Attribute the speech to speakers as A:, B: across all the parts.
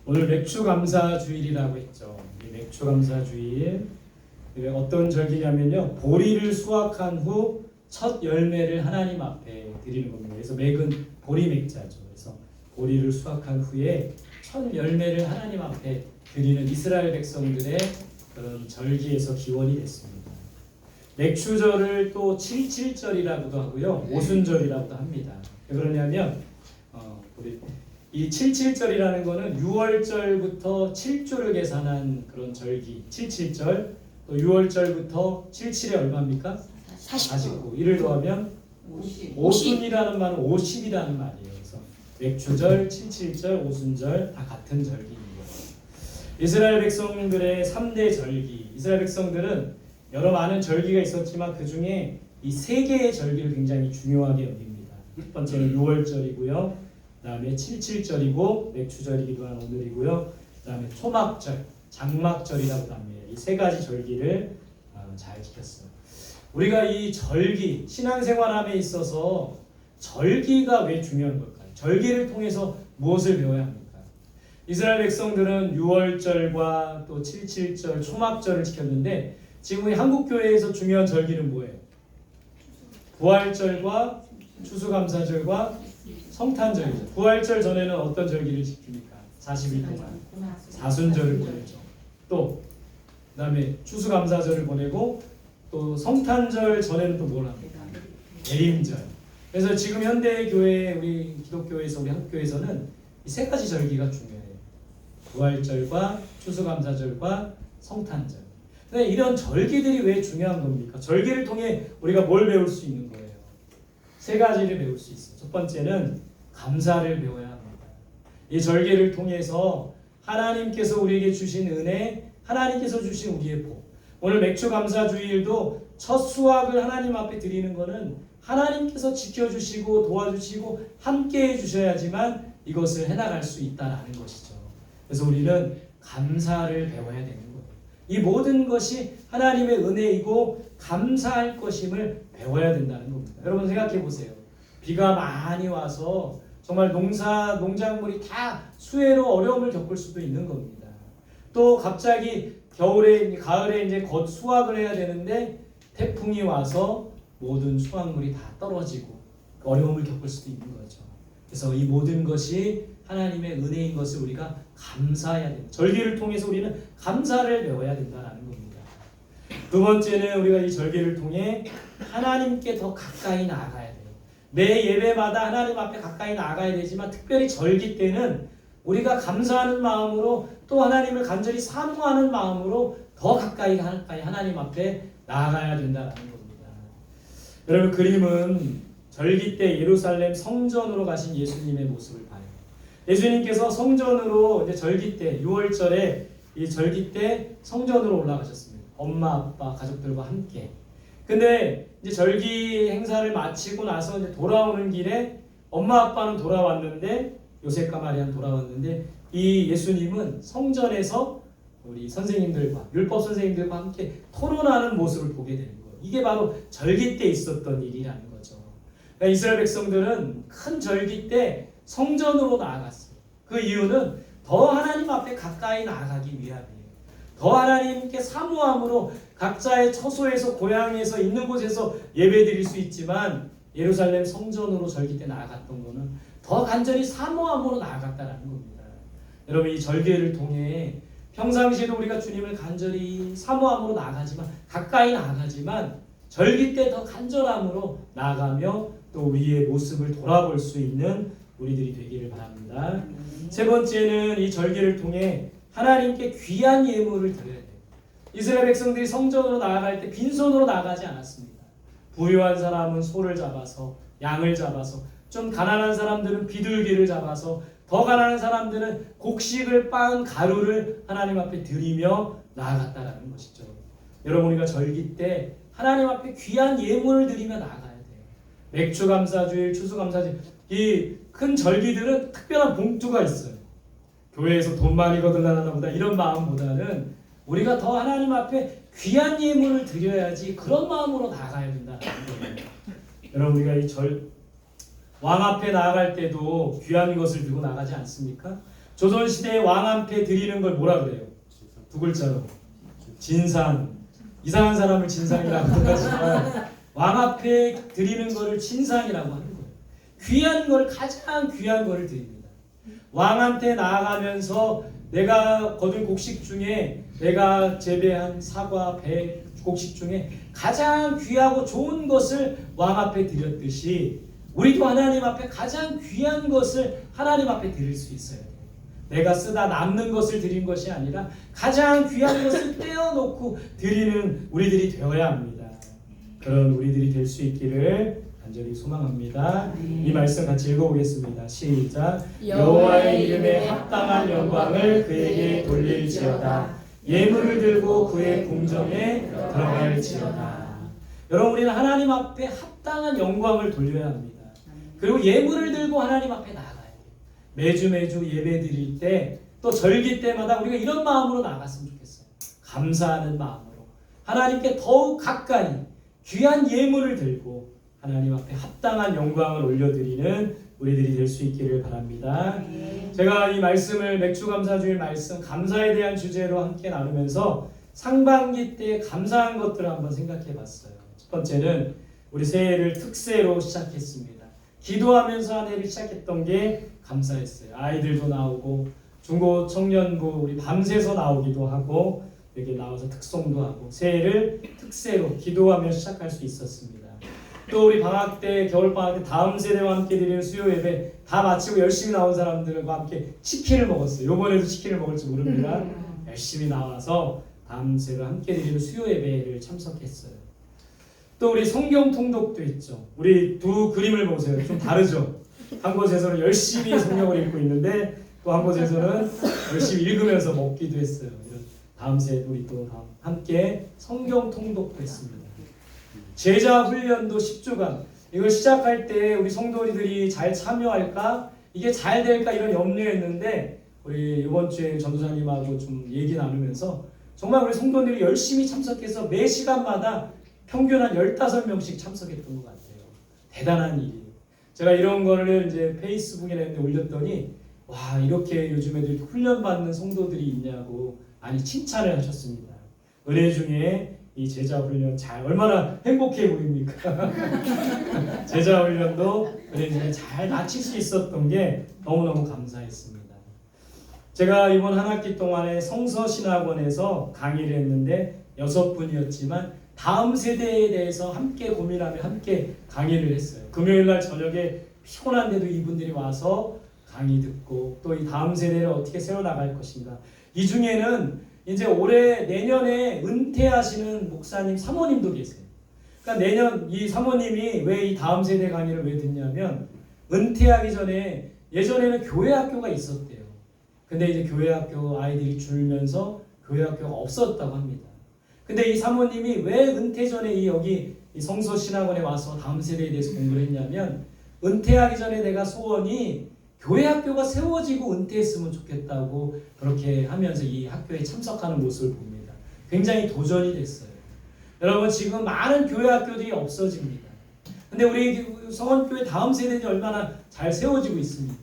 A: 오늘 맥추감사주일이라고 했죠. 이 맥추감사주일 어떤 절기냐면요, 보리를 수확한 후 첫 열매를 하나님 앞에 드리는 겁니다. 그래서 맥은 보리 맥자죠. 그래서 보리를 수확한 후에 첫 열매를 하나님 앞에 드리는 이스라엘 백성들의 그런 절기에서 기원이 됐습니다. 맥추절을 또 77절이라고도 하고요, 오순절이라고도 합니다. 왜 그러냐면 이 77절이라는 거는 6월절부터 7조를 계산한 그런 절기 77절, 또 6월절부터 77에 얼마입니까? 49. 이를 더하면 50이라는 말은 50이라는 말이에요. 그래서 맥추절, 77절, 오순절 다 같은 절기입니다. 이스라엘 백성들의 3대 절기. 이스라엘 백성들은 여러 많은 절기가 있었지만 그 중에 이 세 개의 절기를 굉장히 중요하게 여깁니다. 첫 번째는 6월절이고요. 그 다음에 77절이고 맥추절이기도 한 오늘이고요. 그 다음에 초막절, 장막절이라고 합니다. 이 세 가지 절기를 잘 지켰어요. 우리가 이 절기, 신앙생활함에 있어서 절기가 왜 중요한 걸까요? 절기를 통해서 무엇을 배워야 합니까? 이스라엘 백성들은 6월절과 또 77절, 초막절을 지켰는데 지금 우리 한국교회에서 중요한 절기는 뭐예요? 부활절과 추수감사절과 성탄절이죠. 부활절 전에는 어떤 절기를 지킵니까? 40일 동안 사순절을 보내죠. 또 그다음에 추수감사절을 보내고 또 성탄절 전에는 또 뭘 합니까? 대림절. 그래서 지금 현대 교회, 우리 기독교에서, 우리 한국교회에서는 이 세 가지 절기가 중요해요. 부활절과 추수감사절과 성탄절. 근데 이런 절기들이 왜 중요한 겁니까? 절기를 통해 우리가 뭘 배울 수 있는 거예요? 세 가지를 배울 수 있어요. 첫 번째는 감사를 배워야 합니다. 이 절기를 통해서 하나님께서 우리에게 주신 은혜, 하나님께서 주신 우리의 복. 오늘 맥추감사주일도 첫 수확을 하나님 앞에 드리는 것은 하나님께서 지켜주시고 도와주시고 함께 해주셔야지만 이것을 해나갈 수 있다는 것이죠. 그래서 우리는 감사를 배워야 되는 거예요. 이 모든 것이 하나님의 은혜이고 감사할 것임을 배워야 된다는 겁니다. 여러분 생각해 보세요. 비가 많이 와서 정말 농작물이 다 수해로 어려움을 겪을 수도 있는 겁니다. 또 갑자기 겨울에, 가을에 이제 곧 수확을 해야 되는데 태풍이 와서 모든 수확물이 다 떨어지고 어려움을 겪을 수도 있는 거죠. 그래서 이 모든 것이 하나님의 은혜인 것을 우리가 감사해야 됩니다. 절기를 통해서 우리는 감사를 배워야 된다는 겁니다. 두 번째는 우리가 이 절기를 통해 하나님께 더 가까이 나아가야 돼요. 매 예배마다 하나님 앞에 가까이 나아가야 되지만 특별히 절기 때는 우리가 감사하는 마음으로 또 하나님을 간절히 사모하는 마음으로 더 가까이 하나님 앞에 나아가야 된다는 겁니다. 여러분 그림은 절기 때 예루살렘 성전으로 가신 예수님의 모습을 봐요. 예수님께서 성전으로 이제 절기 때 6월절에 이 절기 때 성전으로 올라가셨습니다. 엄마, 아빠, 가족들과 함께. 근데 이제 절기 행사를 마치고 나서 이제 돌아오는 길에 엄마, 아빠는 돌아왔는데 요셉과 마리아는 돌아왔는데 이 예수님은 성전에서 우리 선생님들과 율법 선생님들과 함께 토론하는 모습을 보게 되는 거예요. 이게 바로 절기 때 있었던 일이라는 거죠. 그러니까 이스라엘 백성들은 큰 절기 때 성전으로 나아갔어요. 그 이유는 더 하나님 앞에 가까이 나아가기 위함이에요. 더 하나님께 사모함으로 각자의 처소에서 고향에서 있는 곳에서 예배드릴 수 있지만 예루살렘 성전으로 절기 때 나아갔던 거는 더 간절히 사모함으로 나아갔다는 겁니다. 여러분 이 절기를 통해 평상시에도 우리가 주님을 간절히 사모함으로 나아가지만 가까이 나아가지만 절기 때 더 간절함으로 나아가며 또 우리의 모습을 돌아볼 수 있는 우리들이 되기를 바랍니다. 세 번째는 이 절기를 통해 하나님께 귀한 예물을 드려야 돼요. 이스라엘 백성들이 성전으로 나아갈 때 빈손으로 나가지 않았습니다. 부유한 사람은 소를 잡아서 양을 잡아서 좀 가난한 사람들은 비둘기를 잡아서 더 가난한 사람들은 곡식을 빻은 가루를 하나님 앞에 드리며 나아갔다라는 것이죠. 여러분 우리가 절기 때 하나님 앞에 귀한 예물을 드리며 나아가야 돼요. 맥추감사주일, 추수감사주일 이 큰 절기들은 특별한 봉투가 있어요. 교회에서 돈 많이 거둘라나 보다 이런 마음보다는 우리가 더 하나님 앞에 귀한 예물을 드려야지 그런 마음으로 나아가야 된다는 거예요. 여러분 우리가 왕 앞에 나아갈 때도 귀한 것을 들고 나가지 않습니까? 조선시대의 왕 앞에 드리는 걸 뭐라 그래요? 두 글자로 진상. 이상한 사람을 진상이라고 하지만 왕 앞에 드리는 거를 진상이라고 하는 거예요. 귀한 걸, 가장 귀한 거를 드립니다. 왕한테 나아가면서 내가 거둔 곡식 중에, 내가 재배한 사과, 배, 곡식 중에 가장 귀하고 좋은 것을 왕 앞에 드렸듯이 우리도 하나님 앞에 가장 귀한 것을 하나님 앞에 드릴 수 있어야 돼요. 내가 쓰다 남는 것을 드린 것이 아니라 가장 귀한 것을 떼어놓고 드리는 우리들이 되어야 합니다. 그런 우리들이 될 수 있기를 간절히 소망합니다. 이 말씀 같이 읽어보겠습니다. 시작. 여호와의 이름에 합당한 영광을 그에게 돌릴지어다. 예물을 들고 그의 궁정에 들어갈지어다. 여러분, 우리는 하나님 앞에 합당한 영광을 돌려야 합니다. 그리고 예물을 들고 하나님 앞에 나가야 돼요. 매주 예배 드릴 때, 또 절기 때마다 우리가 이런 마음으로 나갔으면 좋겠어요. 감사하는 마음으로 하나님께 더욱 가까이 귀한 예물을 들고 하나님 앞에 합당한 영광을 올려드리는 우리들이 될 수 있기를 바랍니다. 제가 이 말씀을 맥주감사주일 말씀, 감사에 대한 주제로 함께 나누면서 상반기 때 감사한 것들을 한번 생각해 봤어요. 첫 번째는 우리 새해를 특세로 시작했습니다. 기도하면서 한 해를 시작했던 게 감사했어요. 아이들도 나오고 중고 청년부 우리 밤새서 나오기도 하고 여기 나와서 특송도 하고 새해를 특세로 기도하며 시작할 수 있었습니다. 또 우리 방학 때, 겨울 방학 때 다음 세대와 함께 드리는 수요 예배 다 마치고 열심히 나온 사람들과 함께 치킨을 먹었어요. 이번에도 치킨을 먹을지 모릅니다. 열심히 나와서 다음 세대와 함께 드리는 수요 예배를 참석했어요. 또 우리 성경 통독도 있죠. 우리 두 그림을 보세요. 좀 다르죠. 한 곳에서는 열심히 성경을 읽고 있는데 또 한 곳에서는 열심히 읽으면서 먹기도 했어요. 이런 다음 세대 우리 또 함께 성경 통독도 했습니다. 제자 훈련도 10주간, 이걸 시작할 때 우리 성도들이 잘 참여할까, 이게 잘 될까 이런 염려했는데 우리 이번 주에 전도사님하고 좀 얘기 나누면서 정말 우리 성도들이 열심히 참석해서 매 시간마다 평균 한 15명씩 참석했던 것 같아요. 대단한 일이에요. 제가 이런 거를 이제 페이스북에 올렸더니 와, 이렇게 요즘 애들 훈련받는 성도들이 있냐고 많이 칭찬을 하셨습니다. 은혜 중에 이 제자 훈련 잘 얼마나 행복해 보입니까? 제자 훈련도 은혜 중에 잘 마칠 수 있었던 게 너무너무 감사했습니다. 제가 이번 한 학기 동안에 성서신학원에서 강의를 했는데 6분이었지만 다음 세대에 대해서 함께 고민하며 함께 강의를 했어요. 금요일날 저녁에 피곤한데도 이분들이 와서 강의 듣고 또 이 다음 세대를 어떻게 세워나갈 것인가. 이 중에는 이제 올해 내년에 은퇴하시는 목사님 사모님도 계세요. 그러니까 내년 이 사모님이 왜 이 다음 세대 강의를 왜 듣냐면 은퇴하기 전에 예전에는 교회 학교가 있었대요. 근데 이제 교회 학교 아이들이 줄면서 교회 학교가 없었다고 합니다. 근데 이 사모님이 왜 은퇴 전에 여기 이 성서신학원에 와서 다음 세대에 대해서 공부를 했냐면 은퇴하기 전에 내가 소원이 교회 학교가 세워지고 은퇴했으면 좋겠다고 그렇게 하면서 이 학교에 참석하는 모습을 봅니다. 굉장히 도전이 됐어요. 여러분, 지금 많은 교회 학교들이 없어집니다. 근데 우리 성원교회 다음 세대들이 얼마나 잘 세워지고 있습니까?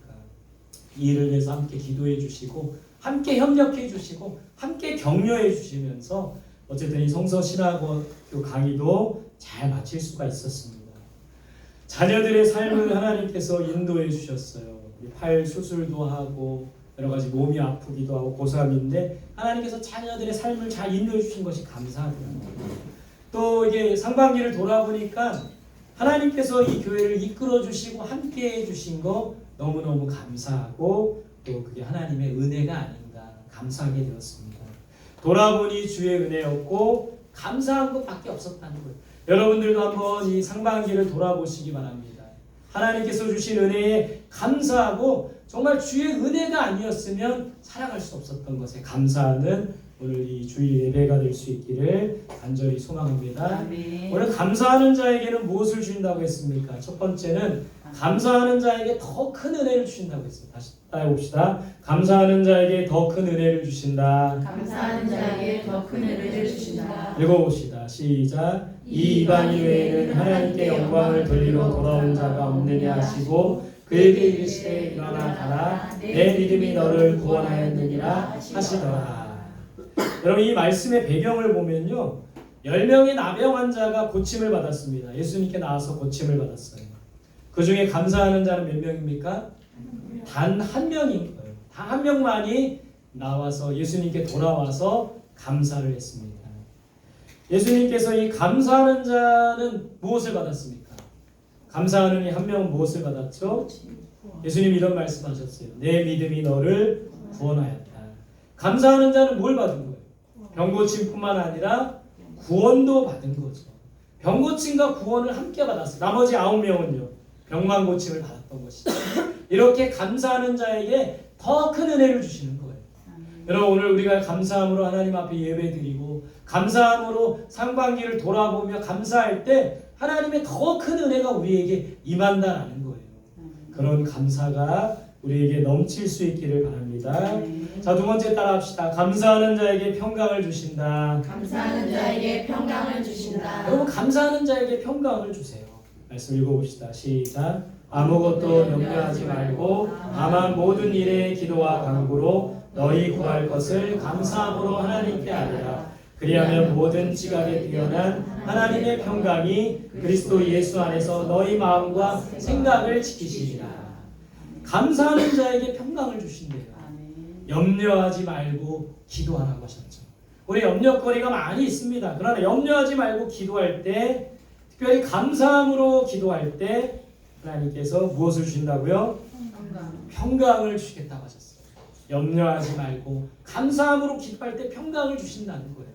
A: 이 일을 위해서 함께 기도해 주시고 함께 협력해 주시고 함께 격려해 주시면서 어쨌든 이 성서신학교 강의도 잘 마칠 수가 있었습니다. 자녀들의 삶을 하나님께서 인도해 주셨어요. 팔 수술도 하고 여러 가지 몸이 아프기도 하고 고3인데 하나님께서 자녀들의 삶을 잘 인도해 주신 것이 감사하더라고요. 또 이게 상반기를 돌아보니까 하나님께서 이 교회를 이끌어 주시고 함께 해 주신 거 너무너무 감사하고 또 그게 하나님의 은혜가 아닌가 감사하게 되었습니다. 돌아보니 주의 은혜였고 감사한 것밖에 없었다는 거예요. 여러분들도 한번 이 상반기를 돌아보시기 바랍니다. 하나님께서 주신 은혜에 감사하고 정말 주의 은혜가 아니었으면 살아갈 수 없었던 것에 감사하는 오늘 이 주일 예배가 될 수 있기를 간절히 소망합니다. 아멘. 오늘 감사하는 자에게는 무엇을 주신다고 했습니까? 첫 번째는 감사하는 자에게 더 큰 은혜를 주신다고 했어요. 다시 따라해봅시다. 감사하는 자에게 더 큰 은혜를 주신다.
B: 감사하는 자에게 더 큰 은혜를 주신다.
A: 읽어봅시다. 시작. 이 이방인 외에는 하나님께 영광을 돌리러 돌아온 자가 없느냐 하시고 그에게 이르시되 일어나 가라 내 믿음이 너를 구원하였느니라 하시더라. 여러분 이 말씀의 배경을 보면요 10명의 나병 환자가 고침을 받았습니다. 예수님께 나와서 고침을 받았어요. 그 중에 감사하는 자는 몇 명입니까? 단 한 명인 거예요. 단 한 명만이 나와서 예수님께 돌아와서 감사를 했습니다. 예수님께서 이 감사하는 자는 무엇을 받았습니까? 감사하는 이 한 명은 무엇을 받았죠? 예수님 이런 말씀하셨어요. 내 믿음이 너를 구원하였다. 감사하는 자는 뭘 받은 거예요? 병고침뿐만 아니라 구원도 받은 거죠. 병고침과 구원을 함께 받았어요. 나머지 9명은요. 병만 고침을 받았던 것이죠. 이렇게 감사하는 자에게 더 큰 은혜를 주시는 거예요. 여러분 오늘 우리가 감사함으로 하나님 앞에 예배드리고 감사함으로 상반기를 돌아보며 감사할 때 하나님의 더 큰 은혜가 우리에게 임한다라는 거예요. 그런 감사가 우리에게 넘칠 수 있기를 바랍니다. 자, 두 번째 따라합시다. 감사하는 자에게 평강을 주신다.
B: 감사하는 자에게 평강을 주신다.
A: 여러분 감사하는 자에게 평강을 주세요. 말씀 읽어봅시다. 시작. 아무것도 염려하지 말고 다만 모든 일에 기도와 간구로 너희 구할 것을 감사함으로 하나님께 아뢰라. 그리하면 모든 지각에 뛰어난 하나님의 평강이 그리스도 예수 안에서 너희 마음과 생각을 지키시리라. 감사하는 자에게 평강을 주신대요. 염려하지 말고 기도하라고 하셨죠. 우리 염려거리가 많이 있습니다. 그러나 염려하지 말고 기도할 때 특별히 감사함으로 기도할 때 하나님께서 무엇을 주신다고요? 평강을 주시겠다고 하셨어요. 염려하지 말고 감사함으로 기도할 때 평강을 주신다는 거예요.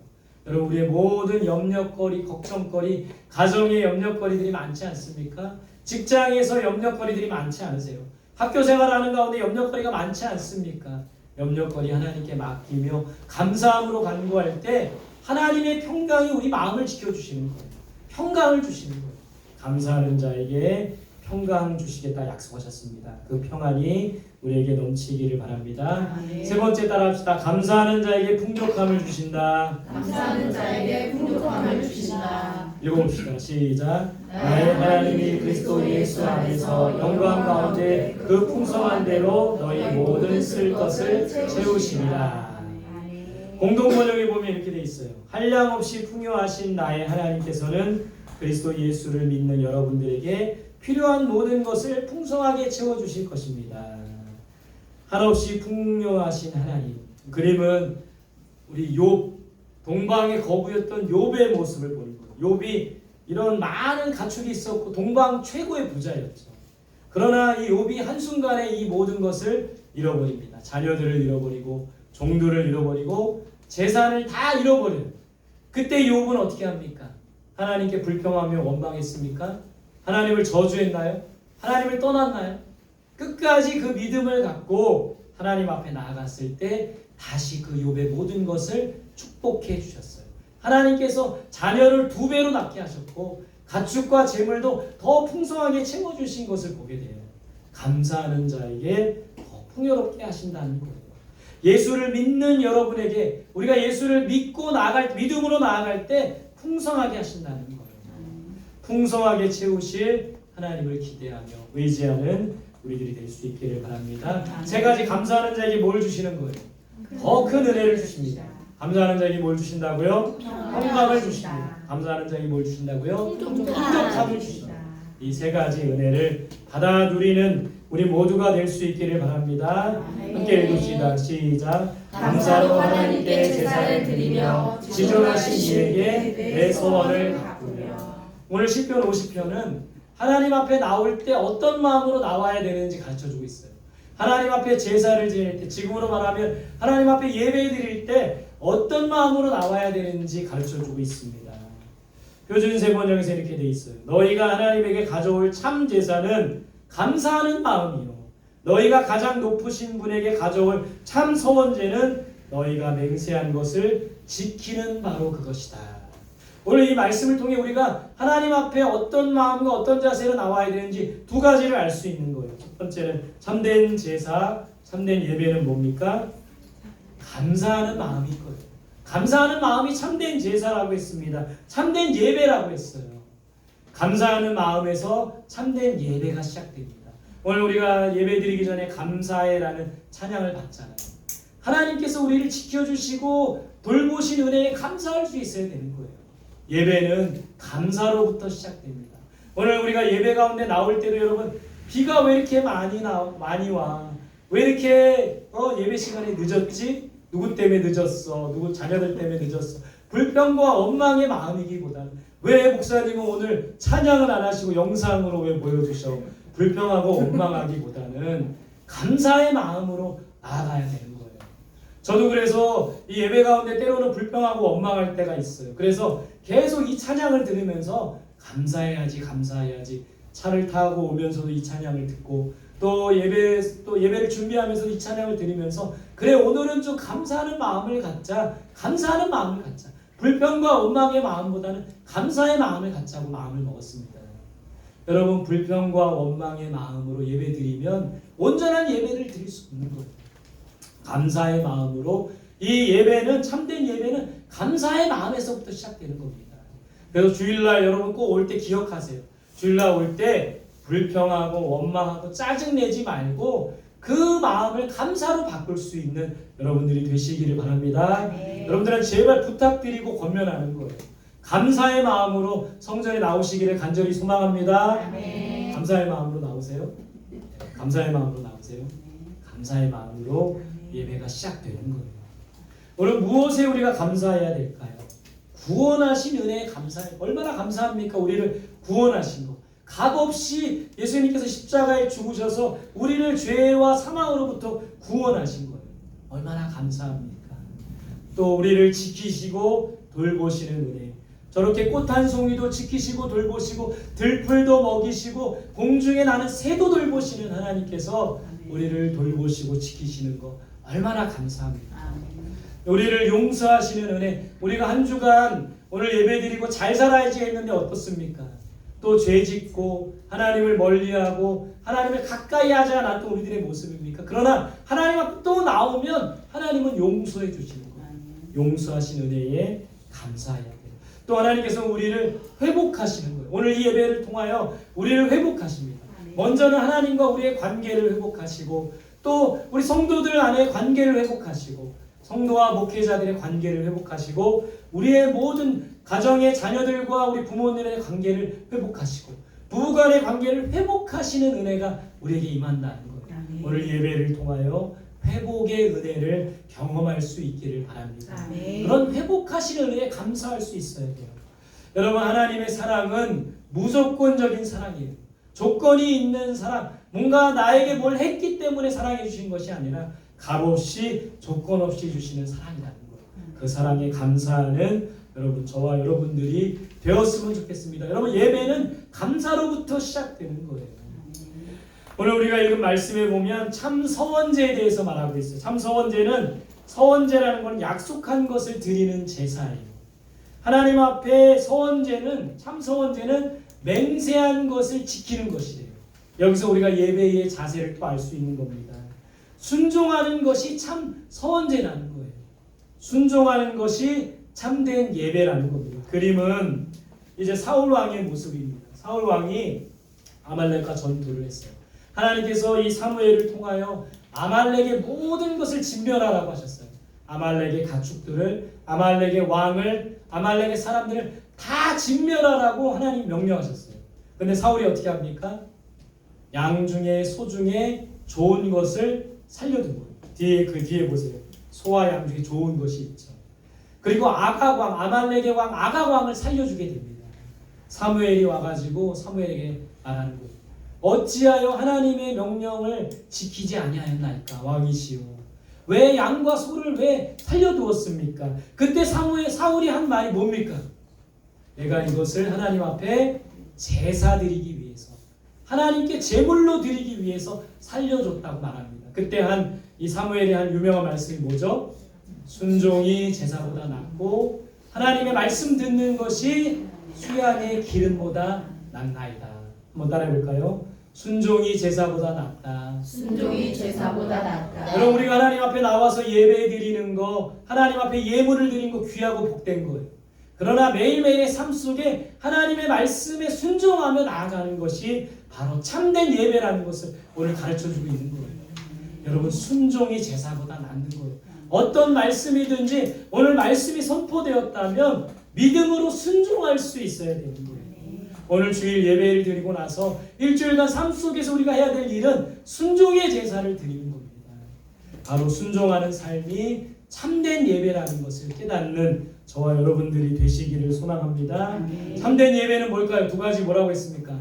A: 여러분 우리의 모든 염려거리, 걱정거리, 가정의 염려거리들이 많지 않습니까? 직장에서 염려거리들이 많지 않으세요? 학교 생활하는 가운데 염려거리가 많지 않습니까? 염려거리 하나님께 맡기며 감사함으로 간구할 때 하나님의 평강이 우리 마음을 지켜주시는 거예요. 평강을 주시는 거예요. 감사하는 자에게 평강 주시겠다 약속하셨습니다. 그 평안이 우리에게 넘치기를 바랍니다. 세 번째 따라합시다. 감사하는 자에게 풍족함을 주신다.
B: 감사하는 자에게 풍족함을 주신다.
A: 읽어봅시다. 시작. 나의 하나님이 그리스도 예수 안에서 영광 가운데 그 풍성한 대로 너희 모든 쓸 것을 채우시리라. 공동번역에 보면 이렇게 돼 있어요. 한량없이 풍요하신 나의 하나님께서는 그리스도 예수를 믿는 여러분들에게 필요한 모든 것을 풍성하게 채워주실 것입니다. 한없이 풍요하신 하나님. 그림은 우리 욥, 동방의 거부였던 욥의 모습을 보는 거예요. 욥이 이런 많은 가축이 있었고 동방 최고의 부자였죠. 그러나 이 욥이 한순간에 이 모든 것을 잃어버립니다. 자녀들을 잃어버리고 종들을 잃어버리고 재산을 다 잃어버려요. 그때 욥은 어떻게 합니까? 하나님께 불평하며 원망했습니까? 하나님을 저주했나요? 하나님을 떠났나요? 끝까지 그 믿음을 갖고 하나님 앞에 나아갔을 때 다시 그 욥의 모든 것을 축복해 주셨어요. 하나님께서 자녀를 2배로 낳게 하셨고 가축과 재물도 더 풍성하게 채워주신 것을 보게 돼요. 감사하는 자에게 더 풍요롭게 하신다는 거예요. 예수를 믿는 여러분에게 우리가 예수를 믿고 나아갈 믿음으로 나아갈 때 풍성하게 하신다는 거예요. 풍성하게 채우실 하나님을 기대하며 의지하는 우리들이 될 수 있기를 바랍니다. 세 가지 감사하는 자에게 뭘 주시는 거예요? 더 큰 은혜를 주십니다. 감사하는 자에게 뭘 주신다고요? 평강을 주십니다. 감사하는 자에게 뭘 주신다고요? 풍족함을 주십니다. 이 세 가지 은혜를 받아 누리는 우리 모두가 될 수 있기를 바랍니다. 함께 읽읍시다. 시작. 감사로 하나님께 제사를 드리며 지존하신 이에게 내 소원을 가꾸며. 오늘 시편 50편은 하나님 앞에 나올 때 어떤 마음으로 나와야 되는지 가르쳐주고 있어요. 하나님 앞에 제사를 지낼 때, 지금으로 말하면 하나님 앞에 예배 드릴 때 어떤 마음으로 나와야 되는지 가르쳐주고 있습니다. 표준세 번역에서 이렇게 돼 있어요. 너희가 하나님에게 가져올 참 제사는 감사하는 마음이요. 너희가 가장 높으신 분에게 가져올 참 서원제는 너희가 맹세한 것을 지키는 바로 그것이다. 오늘 이 말씀을 통해 우리가 하나님 앞에 어떤 마음과 어떤 자세로 나와야 되는지 두 가지를 알 수 있는 거예요. 첫 번째는 참된 제사, 참된 예배는 뭡니까? 감사하는 마음인 거예요. 감사하는 마음이 참된 제사라고 했습니다. 참된 예배라고 했어요. 감사하는 마음에서 참된 예배가 시작됩니다. 오늘 우리가 예배드리기 전에 감사해라는 찬양을 받잖아요. 하나님께서 우리를 지켜주시고 돌보신 은혜에 감사할 수 있어야 되는 거예요. 예배는 감사로부터 시작됩니다. 오늘 우리가 예배 가운데 나올 때도 여러분 비가 왜 이렇게 많이 와? 왜 이렇게 예배 시간이 늦었지? 누구 때문에 늦었어? 누구 자녀들 때문에 늦었어? 불평과 원망의 마음이기보다는 왜 목사님은 오늘 찬양을 안 하시고 영상으로 왜 보여주셔? 불평하고 원망하기보다는 감사의 마음으로 나아가야 되는 거예요. 저도 그래서 이 예배 가운데 때로는 불평하고 원망할 때가 있어요. 그래서 계속 이 찬양을 들으면서 감사해야지 차를 타고 오면서도 이 찬양을 듣고 또 예배를 준비하면서 이 찬양을 들으면서 그래 오늘은 좀 감사하는 마음을 갖자. 불평과 원망의 마음보다는 감사의 마음을 갖자고 마음을 먹었습니다. 여러분 불평과 원망의 마음으로 예배 드리면 온전한 예배를 드릴 수 없는 거예요. 감사의 마음으로 이 예배는 참된 예배는 감사의 마음에서부터 시작되는 겁니다. 그래서 주일날 여러분 꼭 올 때 기억하세요. 주일날 올 때 불평하고 원망하고 짜증내지 말고 그 마음을 감사로 바꿀 수 있는 여러분들이 되시기를 바랍니다. 여러분들은 제발 부탁드리고 권면하는 거예요. 감사의 마음으로 성전에 나오시기를 간절히 소망합니다. 감사의 마음으로 나오세요. 감사의 마음으로 나오세요. 감사의 마음으로 예배가 시작되는 거예요. 오늘 무엇에 우리가 감사해야 될까요? 구원하신 은혜에 감사해. 얼마나 감사합니까? 우리를 구원하신 거. 값없이 예수님께서 십자가에 죽으셔서 우리를 죄와 사망으로부터 구원하신 거예요. 얼마나 감사합니까? 또 우리를 지키시고 돌보시는 은혜. 저렇게 꽃 한 송이도 지키시고 돌보시고 들풀도 먹이시고 공중에 나는 새도 돌보시는 하나님께서 우리를 돌보시고 지키시는 거 얼마나 감사합니까? 우리를 용서하시는 은혜. 우리가 한 주간 오늘 예배드리고 잘 살아야지 했는데 어떻습니까? 또 죄짓고 하나님을 멀리하고 하나님을 가까이 하지 않았던 우리들의 모습입니까? 그러나 하나님 앞에 또 나오면 하나님은 용서해 주시는 거예요. 용서하신 은혜에 감사해야 돼요. 또 하나님께서 우리를 회복하시는 거예요. 오늘 이 예배를 통하여 우리를 회복하십니다. 먼저는 하나님과 우리의 관계를 회복하시고 또 우리 성도들 안에 관계를 회복하시고 성도와 목회자들의 관계를 회복하시고 우리의 모든 가정의 자녀들과 우리 부모님의 관계를 회복하시고 부부간의 관계를 회복하시는 은혜가 우리에게 임한다는 거예요. 오늘 예배를 통하여 회복의 은혜를 경험할 수 있기를 바랍니다. 그런 회복하시는 은혜에 감사할 수 있어야 돼요. 여러분 하나님의 사랑은 무조건적인 사랑이에요. 조건이 있는 사랑, 뭔가 나에게 뭘 했기 때문에 사랑해 주신 것이 아니라 값없이 조건 없이 주시는 사랑이라는 거예요. 그 사랑에 감사하는 여러분 저와 여러분들이 되었으면 좋겠습니다. 여러분 예배는 감사로부터 시작되는 거예요. 오늘 우리가 읽은 말씀에 보면 참 서원제에 대해서 말하고 있어요. 참 서원제라는 건 약속한 것을 드리는 제사예요. 하나님 앞에 참 서원제는 맹세한 것을 지키는 것이에요. 여기서 우리가 예배의 자세를 또 알 수 있는 겁니다. 순종하는 것이 참 서원제라는 거예요. 순종하는 것이 참된 예배라는 겁니다. 그림은 이제 사울 왕의 모습입니다. 사울 왕이 아말렉과 전투를 했어요. 하나님께서 이 사무엘을 통하여 아말렉의 모든 것을 진멸하라고 하셨어요. 아말렉의 가축들을, 아말렉의 왕을, 아말렉의 사람들을 다 진멸하라고 하나님 명령하셨어요. 근데 사울이 어떻게 합니까? 양 중에 소 중에 좋은 것을 살려둔 거예요. 그 뒤에 보세요. 소와 양 중에 좋은 것이 있죠. 그리고 아가왕, 아말렉의 왕 아가왕을 살려주게 됩니다. 사무엘이 와가지고 사무엘에게 말하는 거예요. 어찌하여 하나님의 명령을 지키지 아니하였나이까 왕이시오. 왜 양과 소를 왜 살려두었습니까? 그때 사울이 한 말이 뭡니까? 내가 이것을 하나님 앞에 제사 드리기 위해서 하나님께 제물로 드리기 위해서 살려줬다고 말합니다. 그때 이 사무엘이 한 유명한 말씀이 뭐죠? 순종이 제사보다 낫고 하나님의 말씀 듣는 것이 수양의 기름보다 낫나이다. 한번 따라해볼까요? 순종이 제사보다 낫다.
B: 순종이 제사보다 낫다.
A: 여러분 우리가 하나님 앞에 나와서 예배 드리는 거, 하나님 앞에 예물을 드리는 거 귀하고 복된 거예요. 그러나 매일매일의 삶 속에 하나님의 말씀에 순종하며 나아가는 것이 바로 참된 예배라는 것을 오늘 가르쳐주고 있는 거예요. 여러분 순종이 제사보다 낫는 거예요. 어떤 말씀이든지 오늘 말씀이 선포되었다면 믿음으로 순종할 수 있어야 되는 거예요. 오늘 주일 예배를 드리고 나서 일주일간 삶 속에서 우리가 해야 될 일은 순종의 제사를 드리는 겁니다. 바로 순종하는 삶이 참된 예배라는 것을 깨닫는 저와 여러분들이 되시기를 소망합니다. 참된 예배는 뭘까요? 두 가지 뭐라고 했습니까?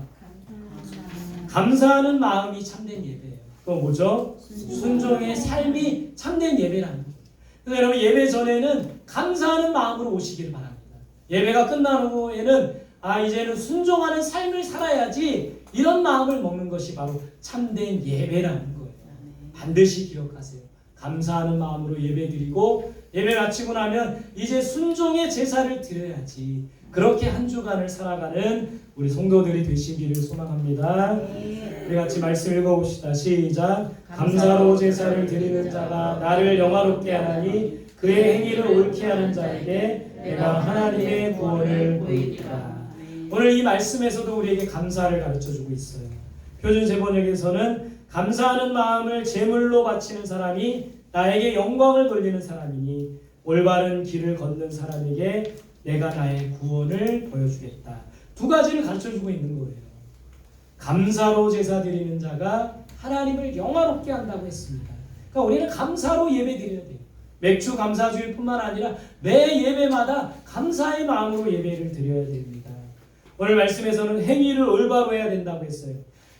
A: 감사하는 마음이 참된 예배예요. 또 뭐죠? 순종의 삶이 참된 예배라는 거예요. 그래서 여러분 예배 전에는 감사하는 마음으로 오시기를 바랍니다. 예배가 끝난 후에는 이제는 순종하는 삶을 살아야지 이런 마음을 먹는 것이 바로 참된 예배라는 거예요. 반드시 기억하세요. 감사하는 마음으로 예배드리고 예배 마치고 나면 이제 순종의 제사를 드려야지. 그렇게 한 주간을 살아가는 우리 성도들이 되시기를 소망합니다. 우리 같이 말씀 읽어봅시다. 시작. 감사로 제사를 드리는 자가 나를 영화롭게 하나니 그의 행위를 옳게 하는 자에게 내가 하나님의 구원을 보이리라. 오늘 이 말씀에서도 우리에게 감사를 가르쳐주고 있어요. 표준세번역에서는 감사하는 마음을 제물로 바치는 사람이 나에게 영광을 돌리는 사람이니 올바른 길을 걷는 사람에게 내가 나의 구원을 보여주겠다. 두 가지를 가르쳐주고 있는 거예요. 감사로 제사 드리는 자가 하나님을 영화롭게 한다고 했습니다. 그러니까 우리는 감사로 예배 드려야 돼요. 맥주 감사주일뿐만 아니라 매 예배마다 감사의 마음으로 예배를 드려야 됩니다. 오늘 말씀에서는 행위를 올바로 해야 된다고 했어요.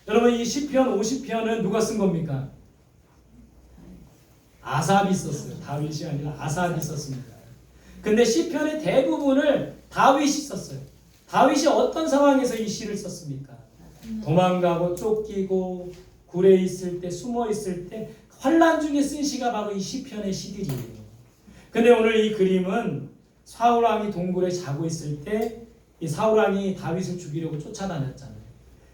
A: 여러분 이 시편 50편은 누가 쓴 겁니까? 아삽이 썼어요. 다윗이 아니라 아삽이 썼습니다. 근데 시편의 대부분을 다윗이 썼어요. 다윗이 어떤 상황에서 이 시를 썼습니까? 도망가고 쫓기고 굴에 있을 때 숨어 있을 때 환난 중에 쓴 시가 바로 이 시편의 시들이에요. 근데 오늘 이 그림은 사울 왕이 동굴에 자고 있을 때 이 사울 왕이 다윗을 죽이려고 쫓아다녔잖아요.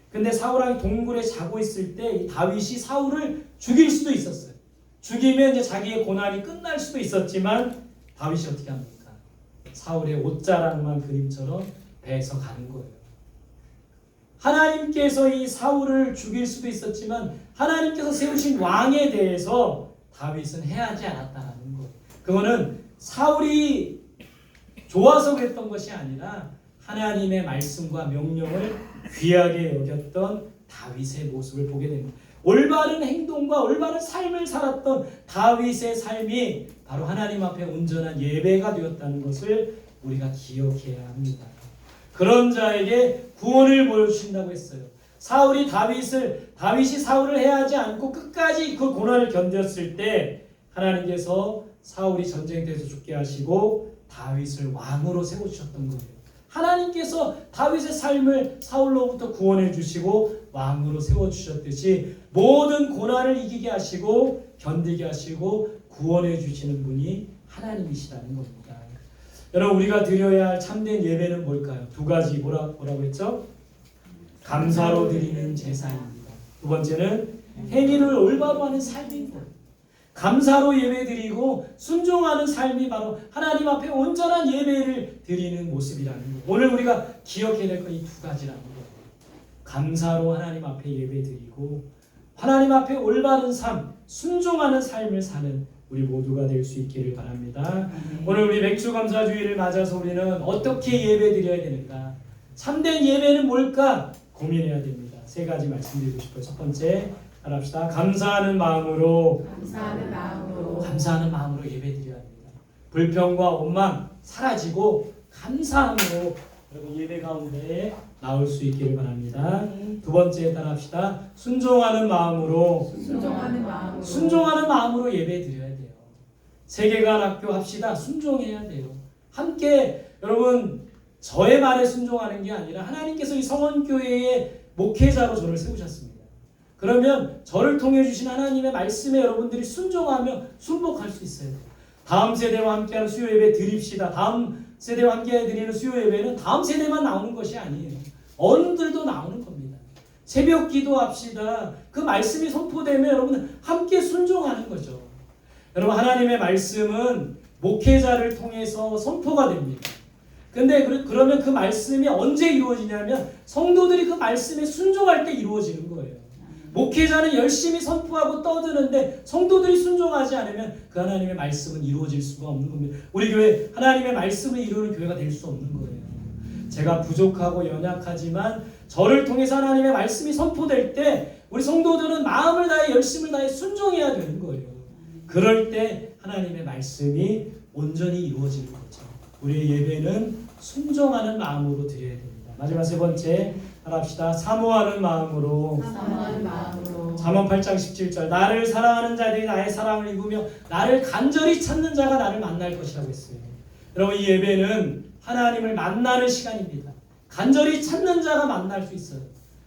A: 근데 사울 왕이 동굴에 자고 있을 때 이 다윗이 사울을 죽일 수도 있었어요. 죽이면 이제 자기의 고난이 끝날 수도 있었지만 다윗이 어떻게 합니까? 사울의 옷자락만 그림처럼 배에서 가는 거예요. 하나님께서 이 사울을 죽일 수도 있었지만 하나님께서 세우신 왕에 대해서 다윗은 해하지 않았다는 거예요. 그거는 사울이 좋아서 그랬던 것이 아니라 하나님의 말씀과 명령을 귀하게 여겼던 다윗의 모습을 보게 됩니다. 올바른 행동과 올바른 삶을 살았던 다윗의 삶이 바로 하나님 앞에 온전한 예배가 되었다는 것을 우리가 기억해야 합니다. 그런 자에게 구원을 보여주신다고 했어요. 다윗이 사울을 해하지 않고 끝까지 그 고난을 견뎠을 때 하나님께서 사울이 전쟁터에서 죽게 하시고 다윗을 왕으로 세우셨던 거예요. 하나님께서 다윗의 삶을 사울로부터 구원해 주시고 왕으로 세워주셨듯이 모든 고난을 이기게 하시고 견디게 하시고 구원해 주시는 분이 하나님이시라는 겁니다. 여러분 우리가 드려야 할 참된 예배는 뭘까요? 두 가지 뭐라고 했죠? 감사로 드리는 제사입니다. 두 번째는 행위를 올바로 하는 삶인 거예요. 감사로 예배드리고 순종하는 삶이 바로 하나님 앞에 온전한 예배를 드리는 모습이라는 거예요. 오늘 우리가 기억해야 될 건 이 두 가지라는 거예요. 감사로 하나님 앞에 예배드리고 하나님 앞에 올바른 삶, 순종하는 삶을 사는 우리 모두가 될 수 있기를 바랍니다. 오늘 우리 맥주감사주의를 맞아서 우리는 어떻게 예배드려야 되는가? 참된 예배는 뭘까? 고민해야 됩니다. 세 가지 말씀드리고 싶어요. 첫 번째 따라합시다. 감사하는 마음으로 예배드려야 합니다. 불평과 원망 사라지고 감사함으로 여러분 예배 가운데 나올 수 있기를 바랍니다. 두 번째 따라합시다. 순종하는 마음으로 예배드려야 돼요. 세계관 학교 합시다. 순종해야 돼요. 함께 여러분 저의 말에 순종하는 게 아니라 하나님께서 이 성원교회의 목회자로 저를 세우셨습니다. 그러면 저를 통해 주신 하나님의 말씀에 여러분들이 순종하며 순복할 수 있어요. 다음 세대와 함께하는 수요 예배 드립시다. 다음 세대와 함께 드리는 수요 예배는 다음 세대만 나오는 것이 아니에요. 어른들도 나오는 겁니다. 새벽 기도합시다. 그 말씀이 선포되면 여러분 함께 순종하는 거죠. 여러분 하나님의 말씀은 목회자를 통해서 선포가 됩니다. 근데 그러면 그 말씀이 언제 이루어지냐면 성도들이 그 말씀에 순종할 때 이루어지는 거예요. 목회자는 열심히 선포하고 떠드는데 성도들이 순종하지 않으면 그 하나님의 말씀은 이루어질 수가 없는 겁니다. 우리 교회 하나님의 말씀을 이루는 교회가 될 수 없는 거예요. 제가 부족하고 연약하지만 저를 통해서 하나님의 말씀이 선포될 때 우리 성도들은 마음을 다해 열심을 다해 순종해야 되는 거예요. 그럴 때 하나님의 말씀이 온전히 이루어지는 거죠. 우리의 예배는 순종하는 마음으로 드려야 됩니다. 마지막 세 번째 따라합시다. 사모하는 마음으로.
B: 사모하는 마음으로.
A: 잠언 8장 17절 나를 사랑하는 자들이 나의 사랑을 입으며 나를 간절히 찾는 자가 나를 만날 것이라고 했어요. 여러분 이 예배는 하나님을 만나는 시간입니다. 간절히 찾는 자가 만날 수 있어요.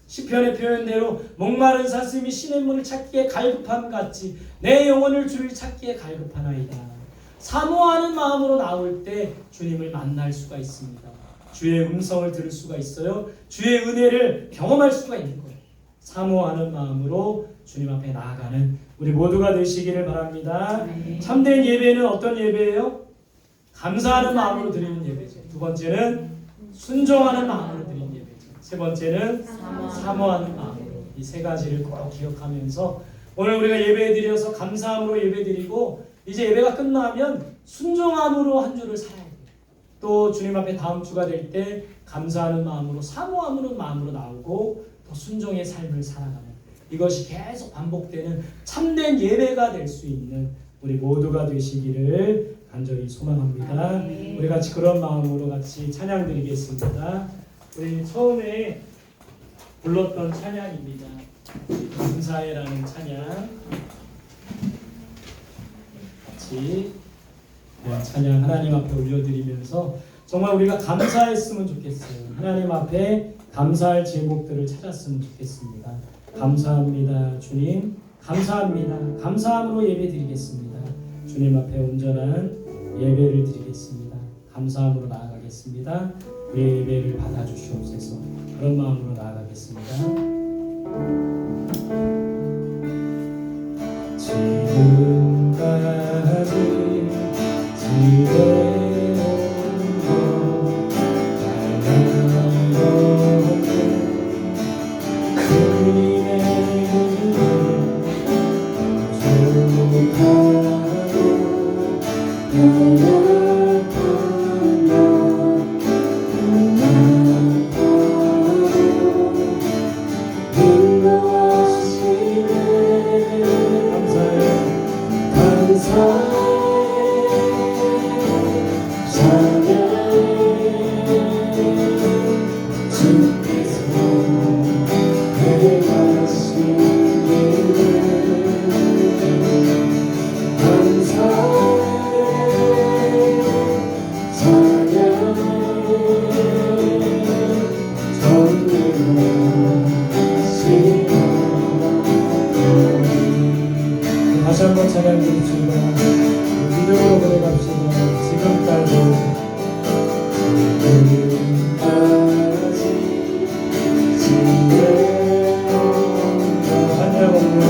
A: 시편의 표현대로 목마른 사슴이 신의 문을 찾기에 갈급함 같이 내 영혼을 주를 찾기에 갈급하나이다. 사모하는 마음으로 나올 때 주님을 만날 수가 있습니다. 주의 음성을 들을 수가 있어요. 주의 은혜를 경험할 수가 있는 거예요. 사모하는 마음으로 주님 앞에 나아가는 우리 모두가 되시기를 바랍니다. 참된 예배는 어떤 예배예요? 감사하는 마음으로 드리는 예배죠. 두 번째는 순종하는 마음으로 드리는 예배죠. 세 번째는 사모하는 마음으로. 이 세 가지를 꼭 기억하면서 오늘 우리가 예배 드려서 감사함으로 예배 드리고 이제 예배가 끝나면 순종함으로 한 주를 살아야 돼요. 또 주님 앞에 다음 주가 될 때 감사하는 마음으로 사모함으로 마음으로 나오고 또 순종의 삶을 살아가는 이것이 계속 반복되는 참된 예배가 될 수 있는 우리 모두가 되시기를 간절히 소망합니다. 우리 같이 그런 마음으로 같이 찬양 드리겠습니다. 우리 처음에 불렀던 찬양입니다. 감사해라는 찬양 같이 찬양 하나님 앞에 올려드리면서 정말 우리가 감사했으면 좋겠어요. 하나님 앞에 감사할 제목들을 찾았으면 좋겠습니다. 감사합니다 주님, 감사합니다. 감사함으로 예배 드리겠습니다. 주님 앞에 온전한 예배를 드리겠습니다. 감사함으로 나아가겠습니다. 우리의 예배를 받아주시옵소서. 그런 마음으로 나아가겠습니다. 지금까지 지내온 그님의 다시 한번 찬양 드립시다. 믿음으로 고백합시다. 지금까지 한량없는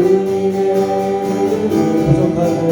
A: 주님의 부족하고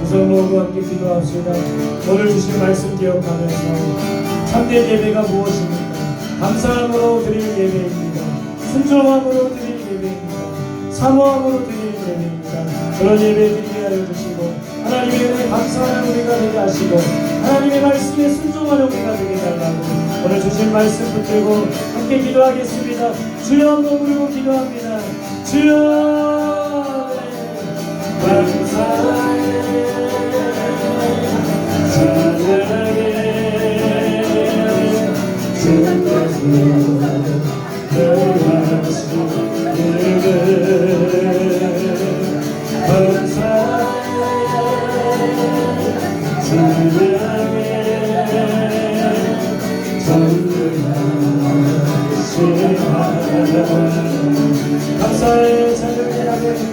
A: 구성모과 함께 기도합시다. 오늘 주신 말씀 기억하면서 참된 예배가 무엇입니까? 감사함으로 드릴 예배입니다. 순종함으로 드릴 예배입니다. 사모함으로 드릴 예배입니다. 그런 예배 드리게 하여 주시고 하나님의 은혜에 감사하는 우리가 되게 하시고 하나님의 말씀에 순종하는 우리가 되게 달라고 오늘 주신 말씀 붙들고 함께 기도하겠습니다. 주여 한번 부르고 기도합니다. 주여 감사해 사랑해 주께서 감사해 찬양하네 감사해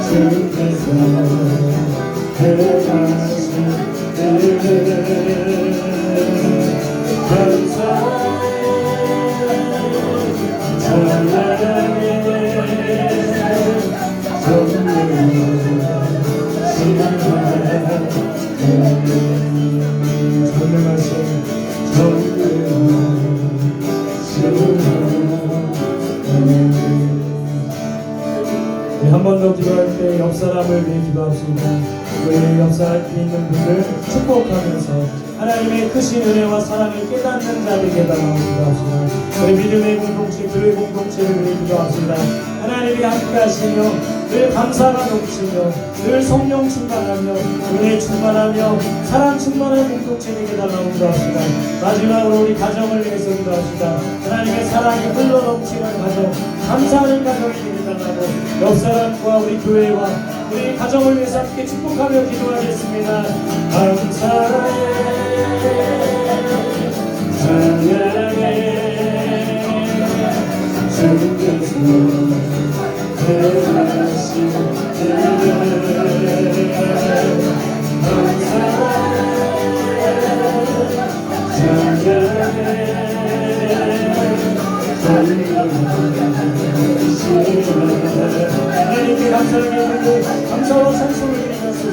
A: 주께서 한 번 더 기도할 때 옆 사람을 위해 기도합시다. 우리 옆 사람에 있는 분들 축복하면서 하나님의 크신 은혜와 사랑을 깨닫는 자 되게 달라고 기도합시다. 우리 믿음의 공동체, 교회 공동체를 위해 기도합시다. 하나님이 함께 하시며 늘 감사가 넘치며 늘 성령 충만하며 은혜 충만하며 사랑 충만한 공동체 되게 달라고 기도합시다. 마지막으로 우리 가정을 위해서 기도합시다. 하나님의 사랑이 흘러 넘치는 가정, 감사하는 가정이 되게 달라고 옆 사람과 우리 교회와 우리 가정을 위해서 함께 축복하며 기도하겠습니다. 감사해 사랑해 주께서 대하신 하나님께 감사하게 감사와 찬송을 드리면서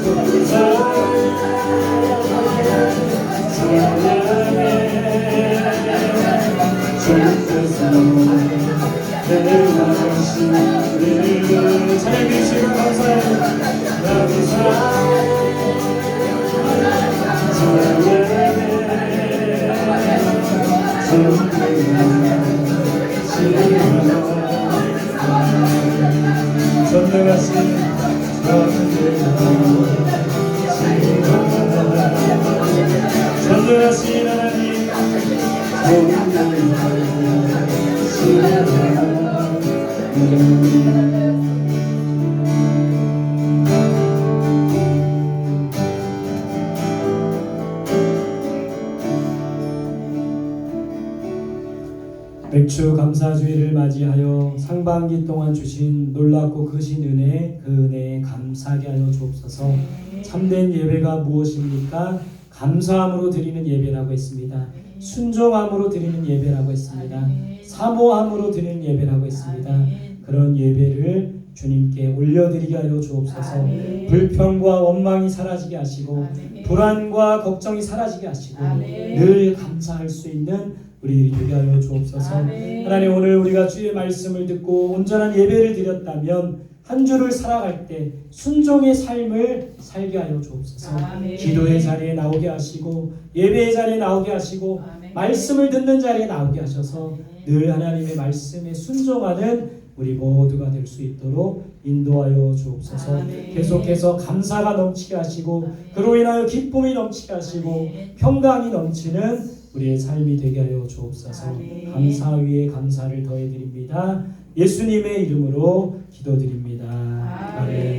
A: 찬양 주시고 감사해요. 전능하신 전능하신 하나님 맥주 감사주의를 맞이하여 상반기 동안 주신 놀랍고 크신 은혜, 그 은혜에 감사하게 하여 주옵소서. 참된 예배가 무엇입니까? 감사함으로 드리는 예배라고 했습니다. 순종함으로 드리는 예배라고 했습니다. 사모함으로 드리는 예배라고 했습니다. 그런 예배를 주님께 올려드리게 하여 주옵소서. 불평과 원망이 사라지게 하시고 불안과 걱정이 사라지게 하시고 늘 감사할 수 있는 우리들이 되게 하여 주옵소서. 하나님, 오늘 우리가 주의 말씀을 듣고 온전한 예배를 드렸다면 한 주를 살아갈 때 순종의 삶을 살게 하여 주옵소서. 기도의 자리에 나오게 하시고 예배의 자리에 나오게 하시고 말씀을 듣는 자리에 나오게 하셔서 늘 하나님의 말씀에 순종하는 우리 모두가 될 수 있도록 인도하여 주옵소서. 계속해서 감사가 넘치게 하시고 그로 인하여 기쁨이 넘치게 하시고 평강이 넘치는 우리의 삶이 되게 하여 주옵소서. 감사 위에 감사를 더해드립니다. 예수님의 이름으로 기도드립니다. 아멘.